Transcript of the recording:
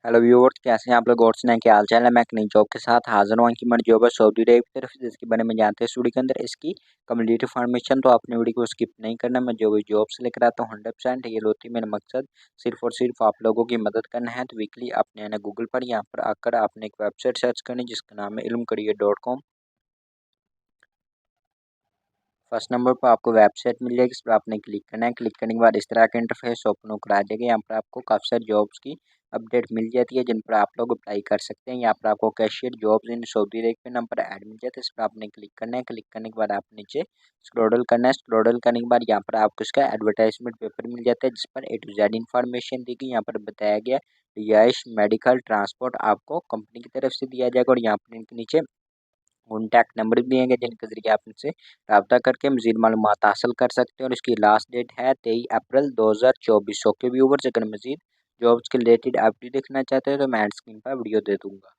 Hello viewers, कैसे हैं आप लोग। और सुनाएं क्या हाल चाल है। मैं एक नई जॉब के साथ हाजिर हूँ। इनकी मेरी जॉब है सऊदी अरब की तरफ से, जिसके बारे में जानते हैं इस वीडियो के अंदर इसकी कंप्लीट इन्फॉर्मेशन। तो आपने वीडियो को स्किप नहीं करना। मैं जो भी जॉब से लेकर आता हूँ 100% ये होती है। मेरा मकसद सिर्फ और सिर्फ आप लोगों की मदद करना है। तो वीकली आपने आना गूगल पर, यहाँ पर आकर आपने एक वेबसाइट सर्च करनी जिसका नाम है ilmcareer.com। फर्स्ट नंबर पर आपको वेबसाइट मिल जाएगी, इस पर आपने क्लिक करना है। क्लिक करने के बाद इस तरह का इंटरफेस ओपन होकर आ जाएगा। यहाँ पर आपको काफ़ी सारी जॉब्स की अपडेट मिल जाती है जिन पर आप लोग अप्लाई कर सकते हैं। यहाँ पर आपको कैशियर जॉब्स इन सऊदी अरब के नाम पर ऐड मिल जाता है, इस पर आपने क्लिक करना है। क्लिक करने के बाद आप नीचे स्क्रॉल करना है। स्क्रॉल करने के बाद यहाँ पर आपको इसका एडवर्टाइजमेंट पेपर मिल जाता है जिस पर A to Z इन्फॉर्मेशन दी गई। यहाँ पर बताया गया रिहाइश, मेडिकल, ट्रांसपोर्ट आपको कंपनी की तरफ से दिया जाएगा। और यहाँ पर इनके नीचे कॉन्टैक्ट नंबर भी दिए गए जिनके ज़रिए आप इनसे रब्ता करके मज़ीद मालूमात हासिल कर सकते हैं। और इसकी लास्ट डेट है 23 अप्रैल 2024। ओके व्यूअर्स, अगर मज़ीद जॉब्स के रिलेटेड अपडेट देखना चाहते हैं तो मैं एंड स्क्रीन पर वीडियो दे दूँगा।